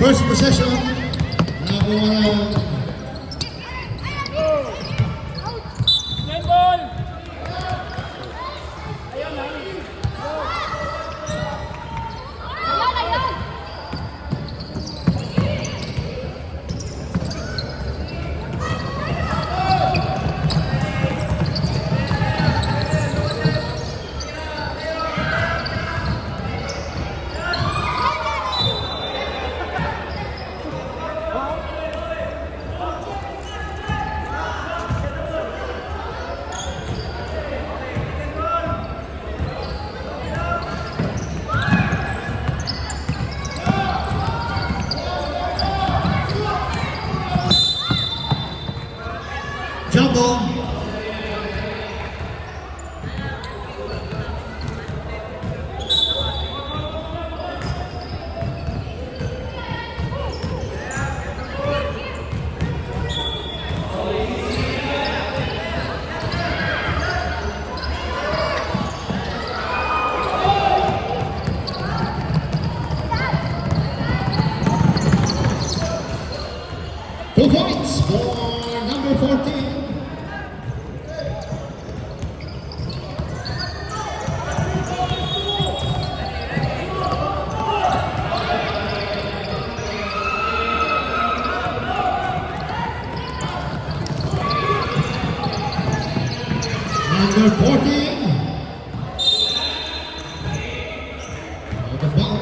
First possession. Nakakuha jumbo. Two points for number 14. Number 14. The ball.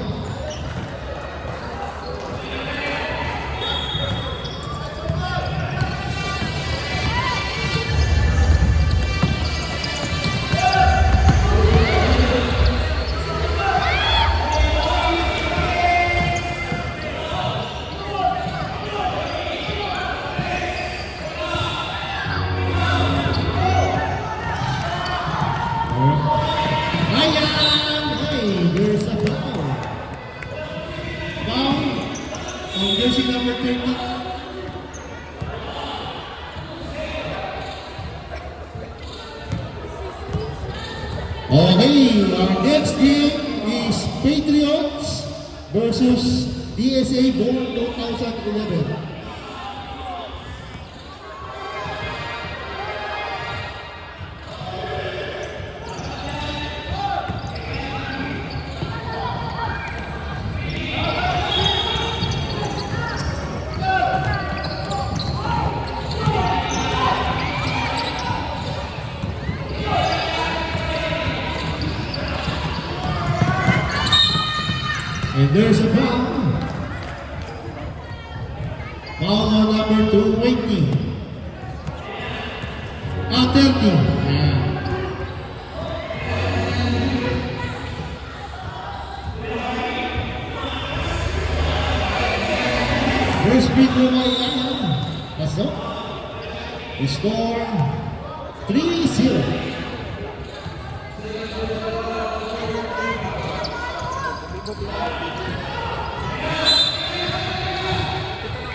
There's a foul. Foul on jersey number 30. Okay, our next game is Patriots versus DSA Born 2011. And there's a foul. Foul on number 220. 30. First free throw by Lion. That's all. We score 3-0.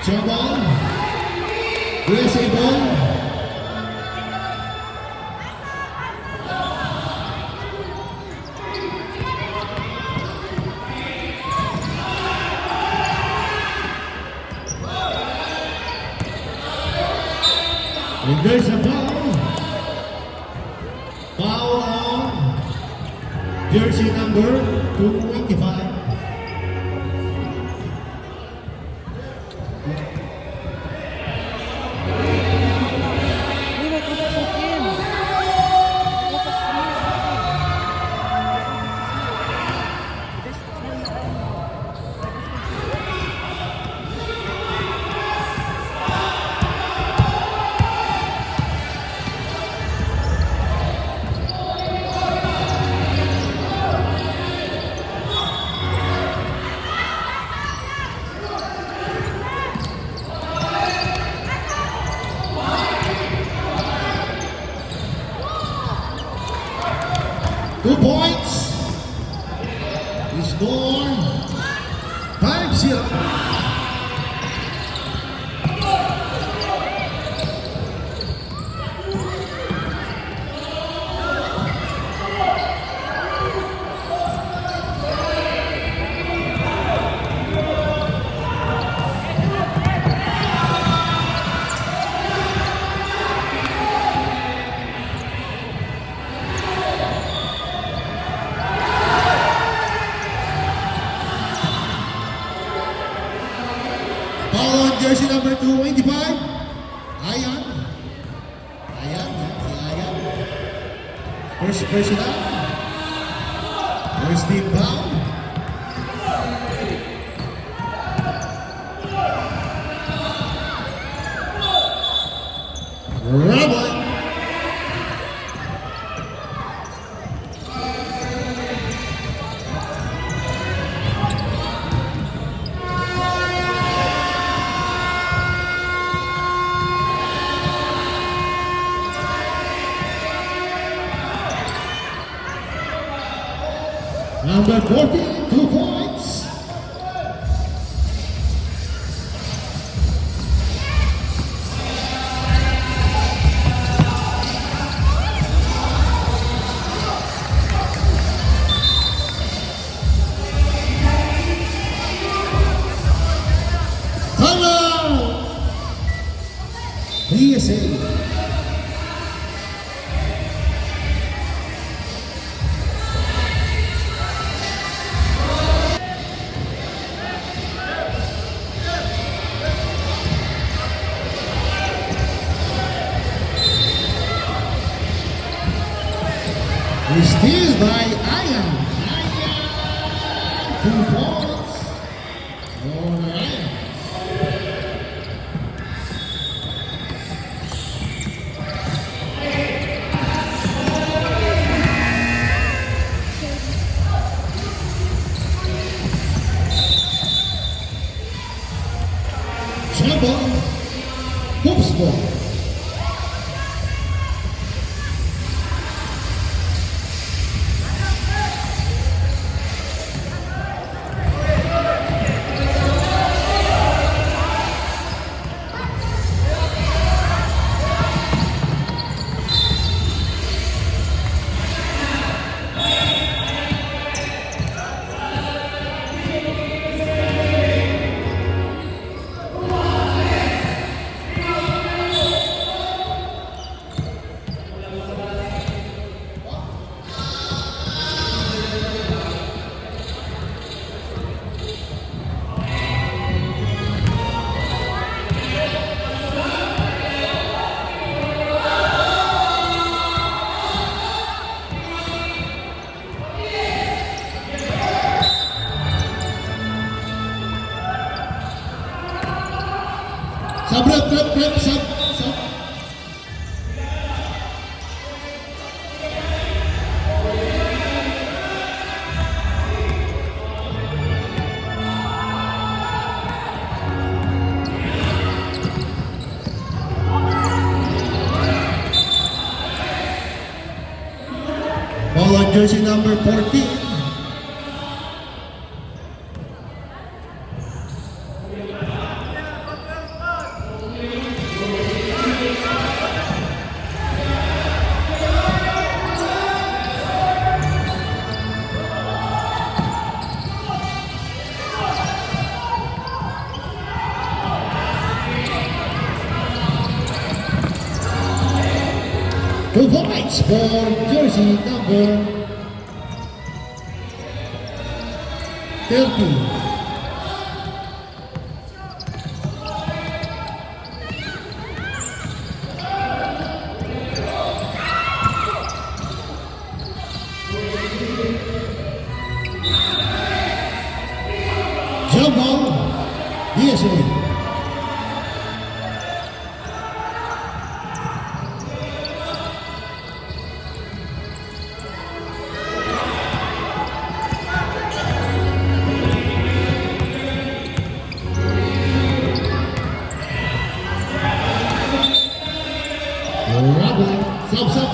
Jabal, USA ball. And there's a foul. Foul on jersey number 225. jersey number 25. Ayan. Ayan. Si Ayan. First personal. First team foul. Rubber. Number 14, 2 points. Timeout! PSA. Steal by Ayan. Ayan. 2 points. For Ayan. Trouble. Hoops ball. Sub. Ball on jersey number 14. Two points for jersey number 30. Jump ball, PSA. Sub.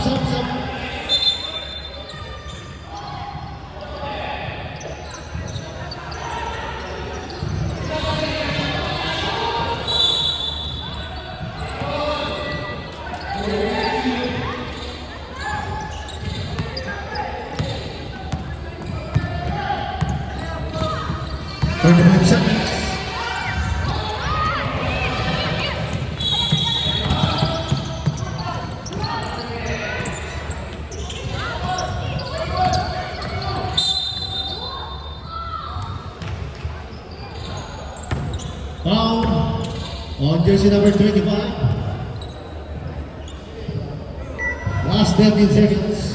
Seconds. Foul. On jersey number 25. Last 13 seconds.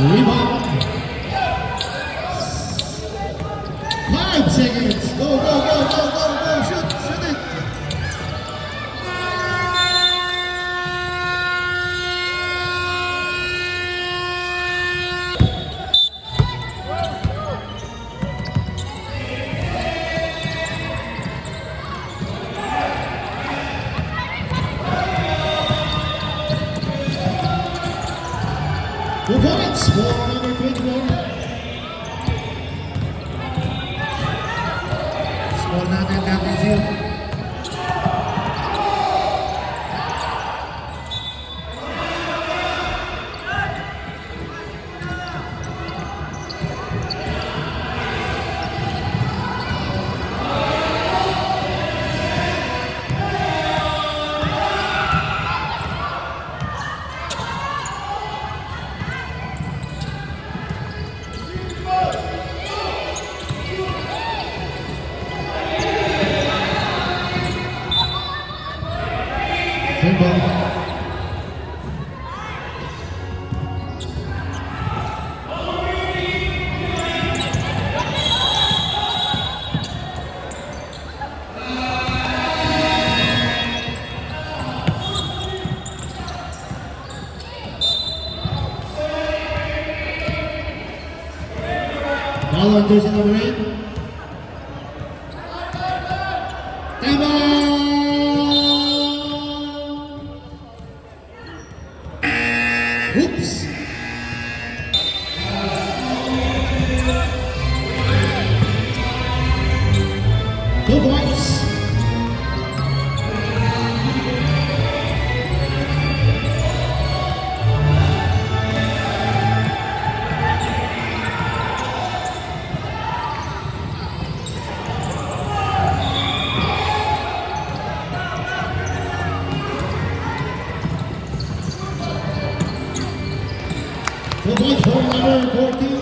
Rebound. 5 seconds. Go, go, go, go, go, go. Shoot, shoot it. Two points for number 24. Score natin natin siya. Ball on jersey number 8. Tama! Oops! Two points. Two points for number 14.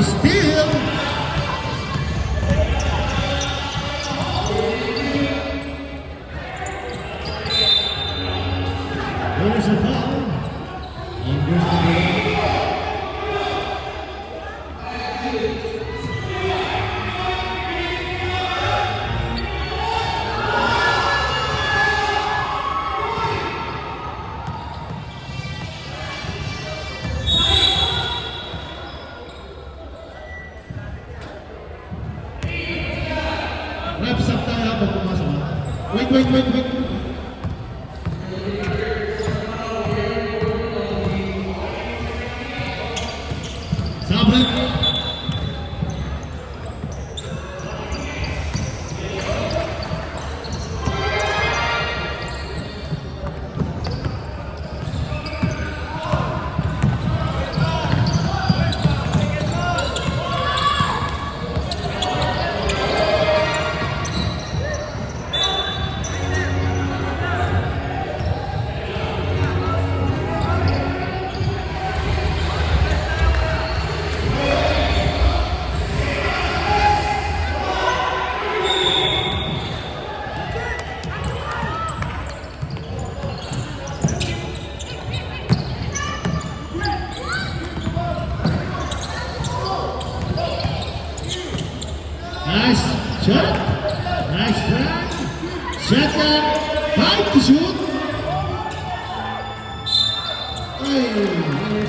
Steal. There's a foul. And there's the Reps up tayo habang pumasok. Wait. Sabret. Nice shot. Nice try. Shotgun. Time to shoot. Ay,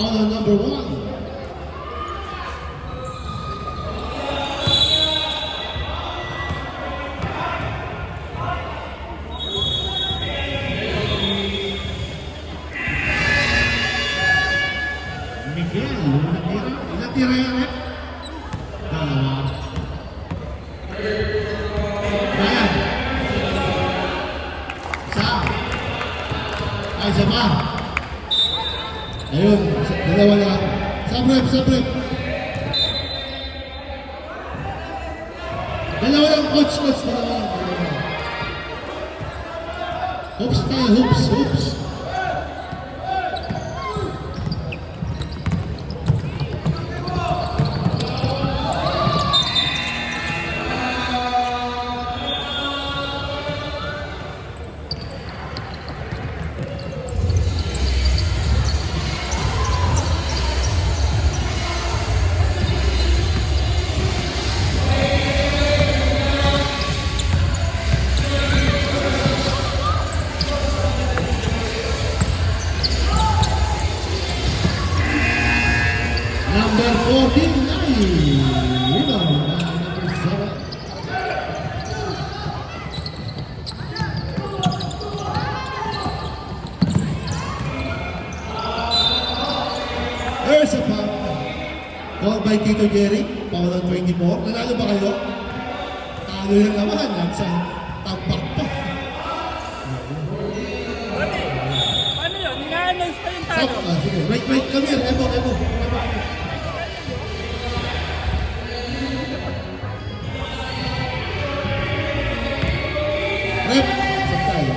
Foul on number 1. Miguel, ilang tira yan eh? Dalawa. Ryan. Isa. Ay, isa pa. Ayun, dalawa lang. Sabrep. Dalawa lang, coach, dalawa lang. Hoops tayo, hoops. Number 14, rebound by number 7. There's a foul. Called by Tito Jerry, foul on 24. Nanalo ba kayo? Talo lang naman, nasa tampak pa. Paano yun? Ina-announce pa yung talo. Sige, wait, come here, Evo. Rep, tayo.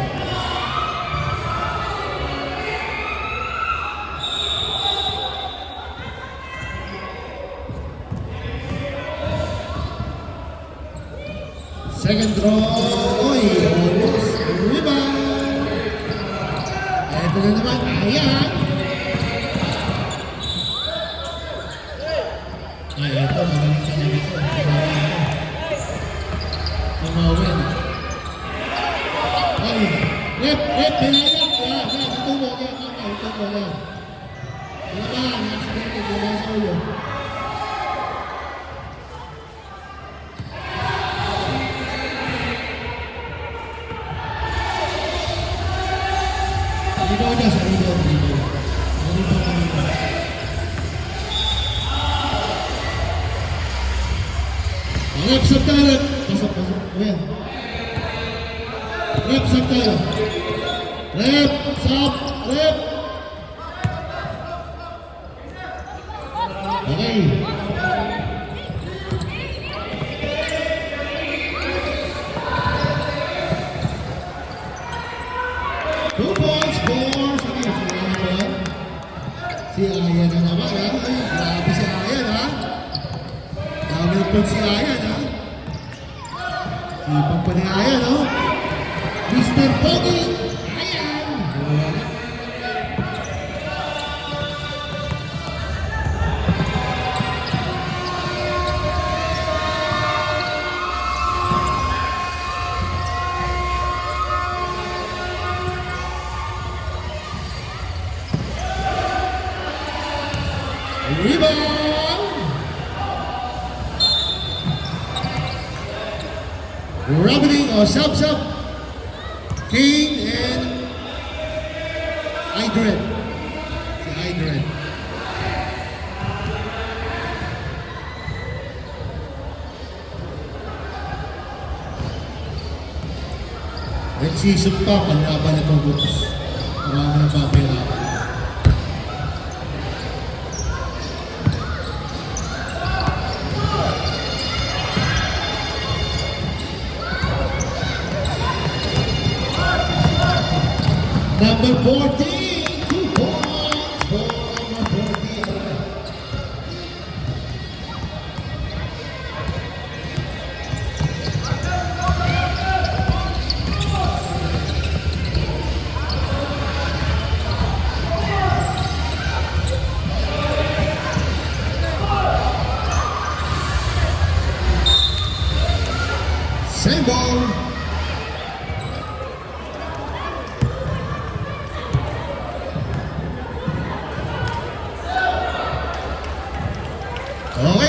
Second throw, almost rebound. Ito na naman, ayan. Ay, ito, magaling ka na ito. Tumawin. Ay, rep, pinayang. Yan, ito mo, yan. Wala ba, accident, wala sa ulo. Dito aja sa dito. Rep sa tayo. Pasok. Ayan. Rep sa tayo. Rep. Okay. Two points for si Ayan na naman ha. Grabe si Ayan ha. Dami po si Ayan ha. Sipag pa ni Ayan no. Mr. Pogi Ayan. Rebound! Rubbing or sub. King and Idred. Si Idred. Red season pa, panlaban itong groups. Marami na papirapan. Number 14, 2 points for number 14. Same ball.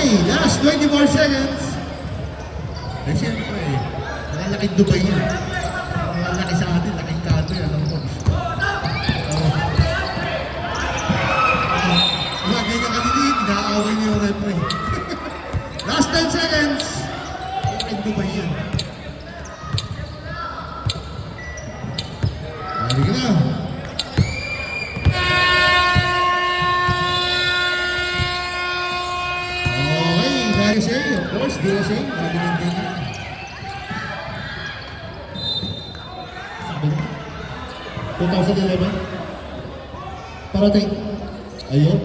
Okay, last 24 seconds. Eh, siyempre, nakalaking Dubai yan. Nakalaki sa atin, laking kato yan. Alam mo. Diba, ganyan kaliliit, inaaway niyo yung referee. Last 10 seconds. Laking Dubai yan. Sabi ka na. Okay, DSA, of course, DSA. Nagaling din yan. Sabi na. 2011. Parating. Ayun.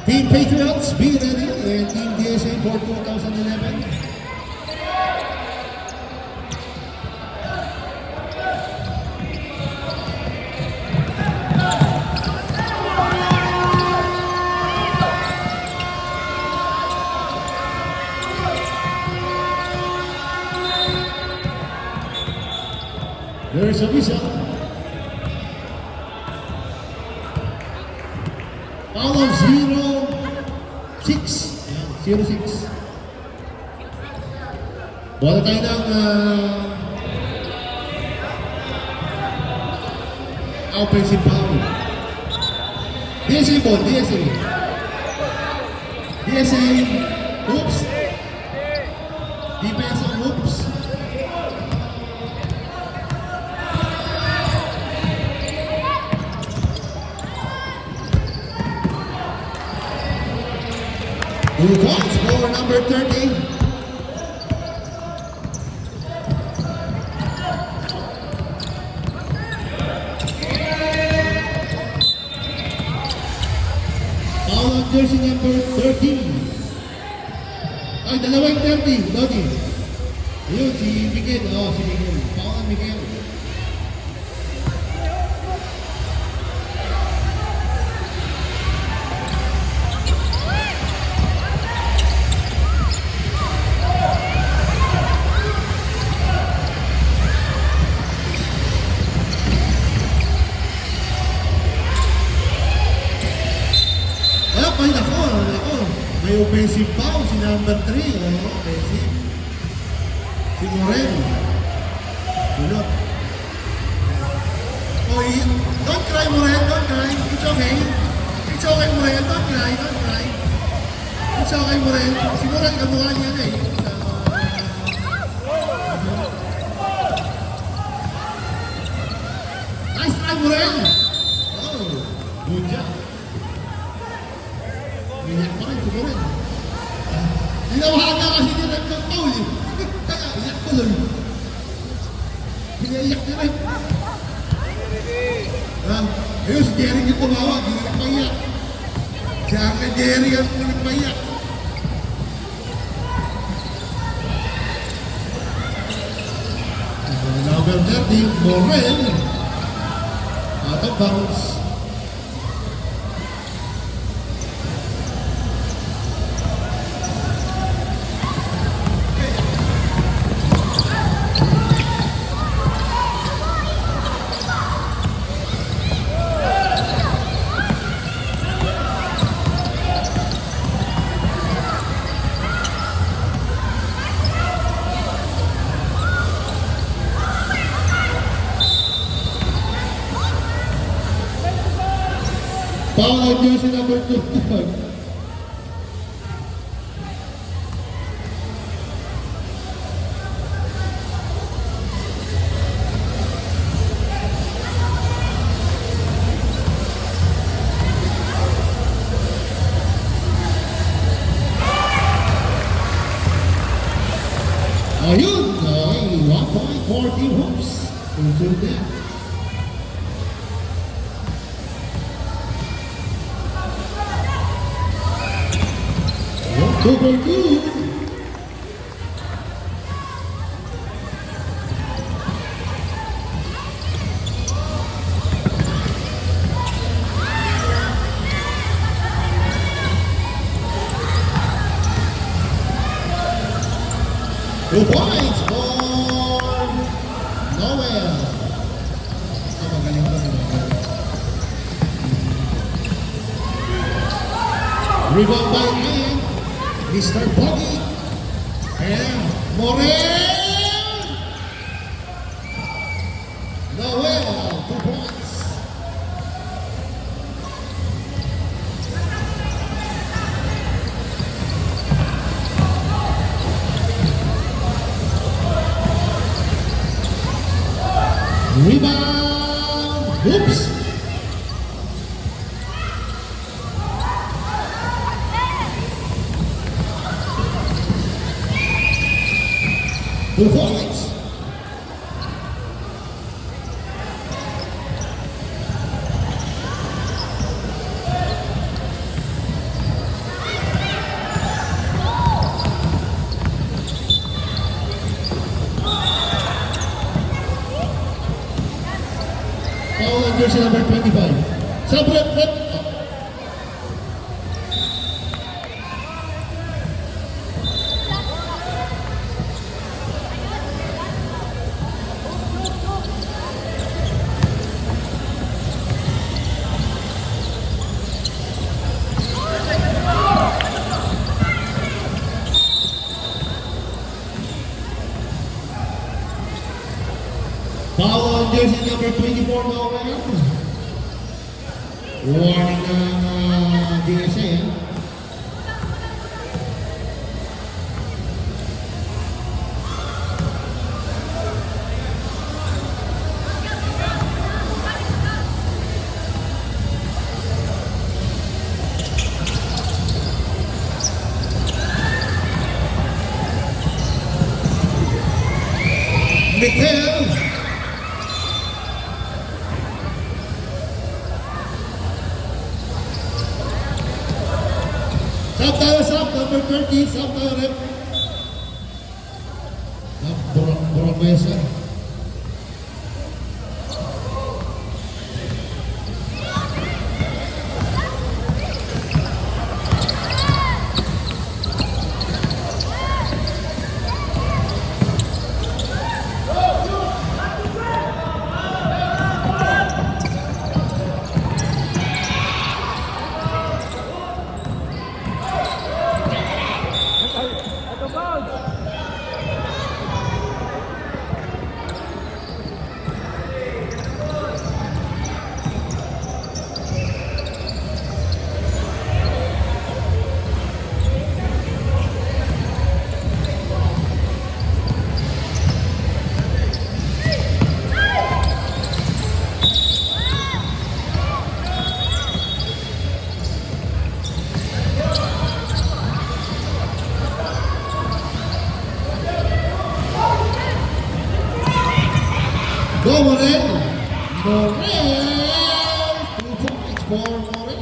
Team Patriots, be ready. And Team DSA for 2011. There's a visa. Foul of 0-6. 0-6. Bola tayo ng offensive foul. DSA ball, DSA. DSA, oops. Defense on oops. Two points for number 30. Foul on jersey number 13. Ay, dalawang 30. Lodi. Ayun, si Miguel. Oh, si Miguel. Foul on Miguel. Ay, nako. May offensive foul si number 3. Offensive. Si Morel. Bulot. Oh, don't cry, Morel. Don't cry. It's okay. It's okay, Morel. Don't cry. Don't cry. It's okay, Morel. Si Morel, kamukha niya na eh. Nice try, Morel. Oh, good job. Iyak pa rin, siguro rin. Hinawagan kasi nila ng foul eh. Kaya iyak ko lang. Hinaiyak niya rin. Ayun, si Jerry yung tumawag, hindi nagpaiyak. Si Uncle Jerry ang nagpaiyak. Number 30, Morel. Out of bounds. Foul on jersey number 25. Ayun! Okay, 1 point for Team Hoops. Consider that. Two for two. Two points for Noel. Magaling ba naman? Rebound by Ryan. Mr. Poggy. And Morel. Noel, 2 points. Rebound. Oops. Two points. Foul on jersey number 25. Separate flip. Foul on jersey number 24, Noel. Warning ng DSA. Mikel. Sub tayo, sub, number 30, sub tayo, rep. Burang mesa. Ito foul. Go, Morel! Morel! 2 points for Morel.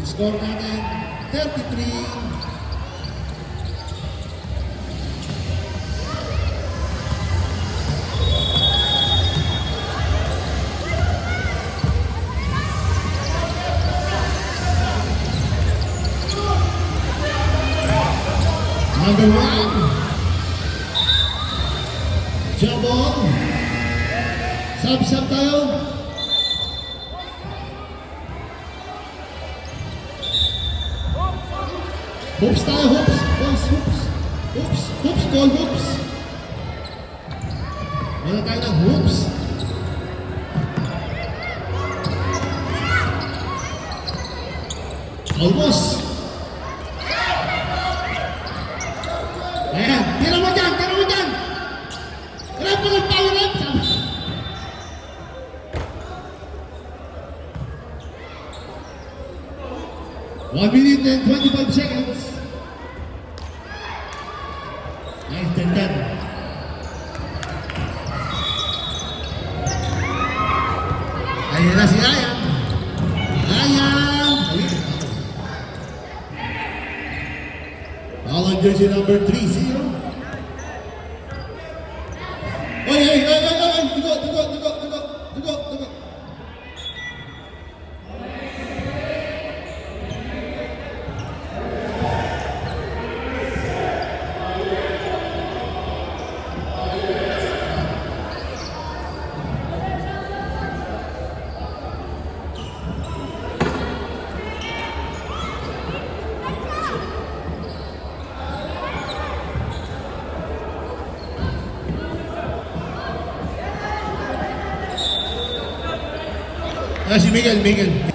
Score natin 33. Number 1. Jabon. Sub tayo. Hoops tayo, hoops. Boys, hoops. Hoops, hoops, call hoops. Wala tayo ng hoops. Almost. Ayan, tira mo dyan, tira mo dyan. Rep mo ng power rep. 1 minute and 25 seconds. Nice tendon. Ayan na si Ayan. Ayan. Foul on jersey number 30. Oy, oy, oy, oy, oy. Dugo. Si Miguel, Miguel.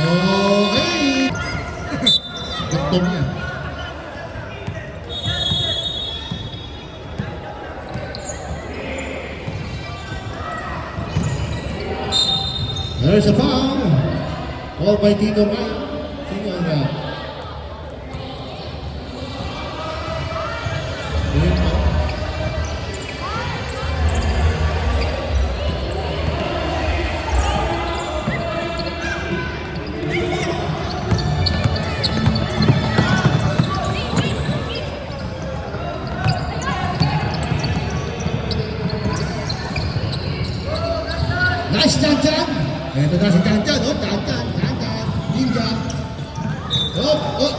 Okay. Gutom niya. There's a foul. Called by Tito Ryan. Sino ang foul? Yun po. Nice Chan-Chan! Ito na si Chan-Chan, oh, Chan-Chan, Chan-Chan, Ninja. Oh, oh.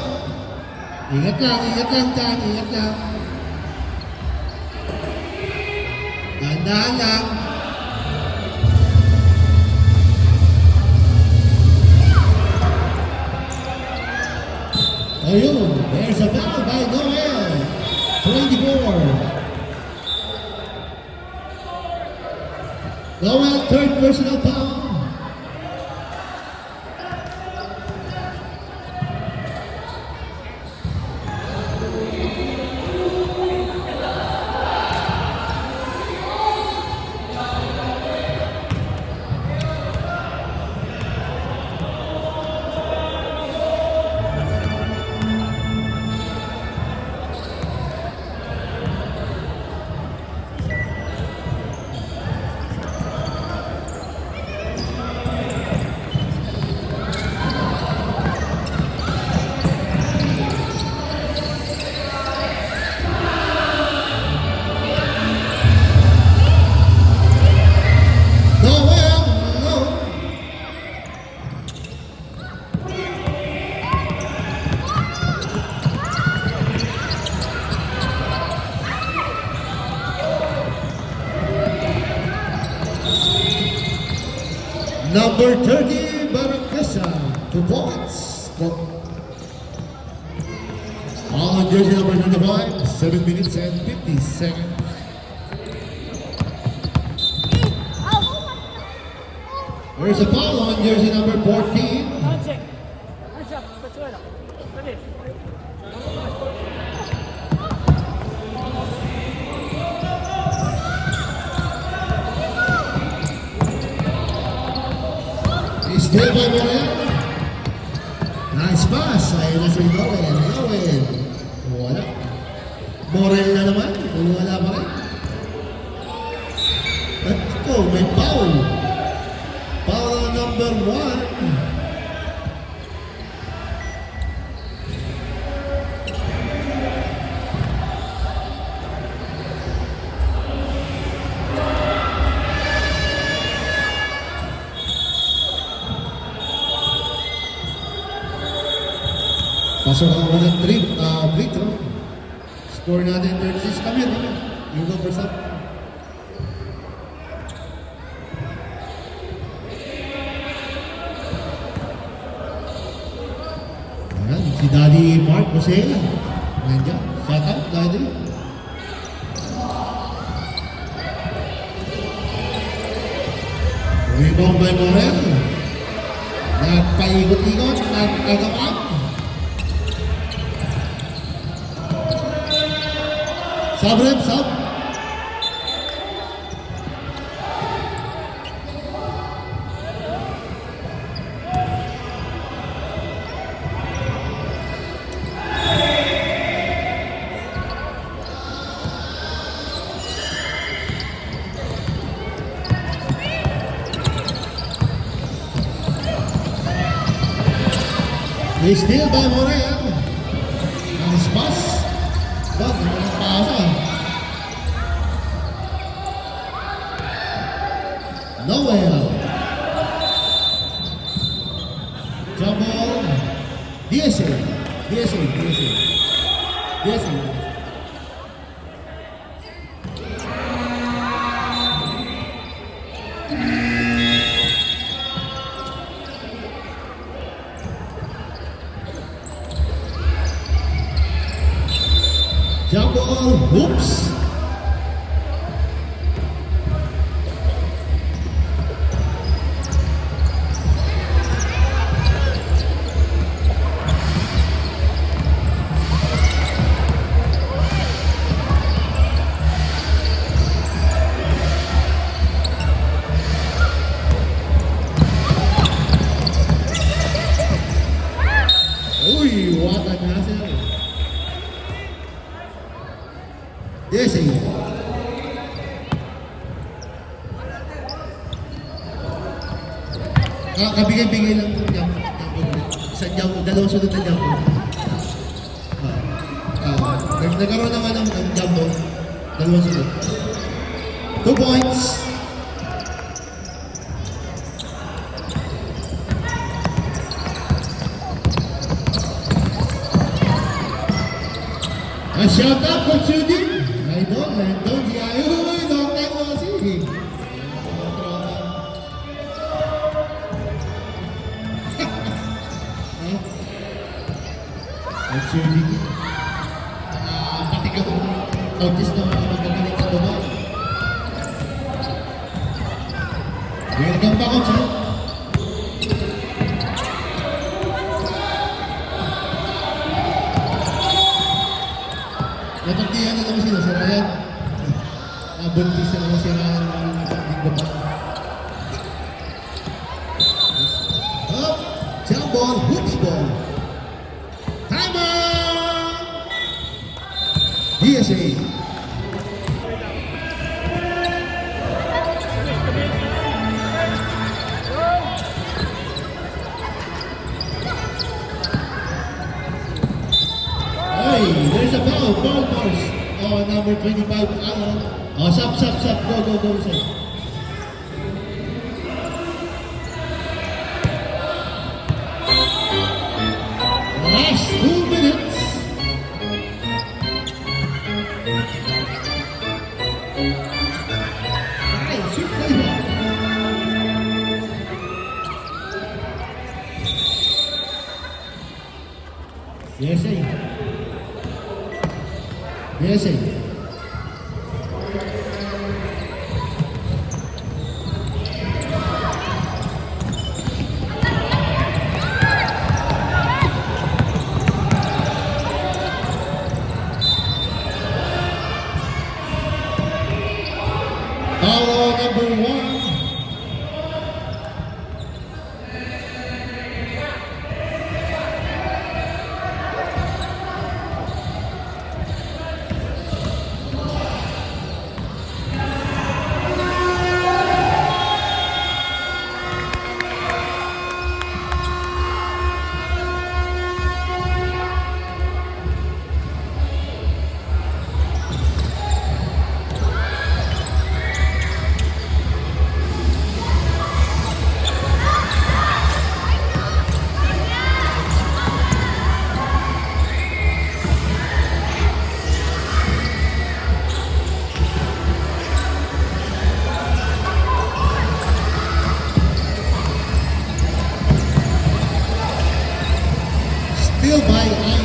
Ingat lang, Chan, ingat lang. Dahan-dahan lang. Ayun, there's a foul by Noel. 24. Noel, third personal foul. Noel, no. Number 30, Baracasa, 2 points. On jersey number 25, 7 minutes and 50 seconds. There's a foul on jersey number 14. Check. Check. Pachuela. Dali. Still by Morel. Nice pass. Ayun na si Noel. Noel. Wala. Morel na naman. Wala pa rin. At ito, may foul. Foul on number 1. Pasok ang walang free throw. Score natin 36. Kami. You go first up. Ayan, si Daddy Mark Jose. Nandiyan. Shout out, Daddy. Rebound by Morel. Nagpaikot-ikot. Nagkagapag. Sub rep, sub. They steal by Morel. Nice pass. But walang pasa. Noel. Jump ball. DSA. DSA. DSA. DSA. Jump ball, hoops. Uy, what a hustle. Yes, eh. Kabigay-bigay lang po jump. Isang jump, dalawang sunod na jump. Nagkaroon naman ng jump, dalawang sunod. 2 points. A shout out for Judy. Idol, Landon, si Ayoy, long time no see. At Judy. Pati ka kung notice na mga magagaling sa baba. Welcome back, Coach. Nataktihan na naman sila, si Ryan. Buntis na naman si Ryan ng baba. Up, jump ball, hoops ball. Timer! DSA. There's a foul force. Oh, number 25, Alan. Oh, stop. Go, sir. Last 2 minutes. Okay, shoot play ball. Yes, sir. Yes, sir. Foul number 1. Still by Ayan.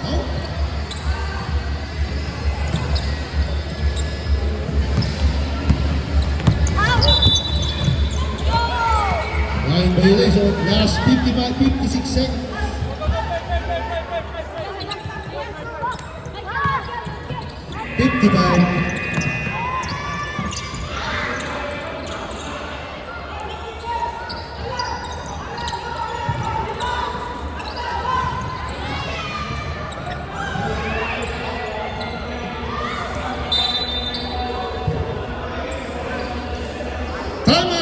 Oh. Line violation. Last 56 seconds. Time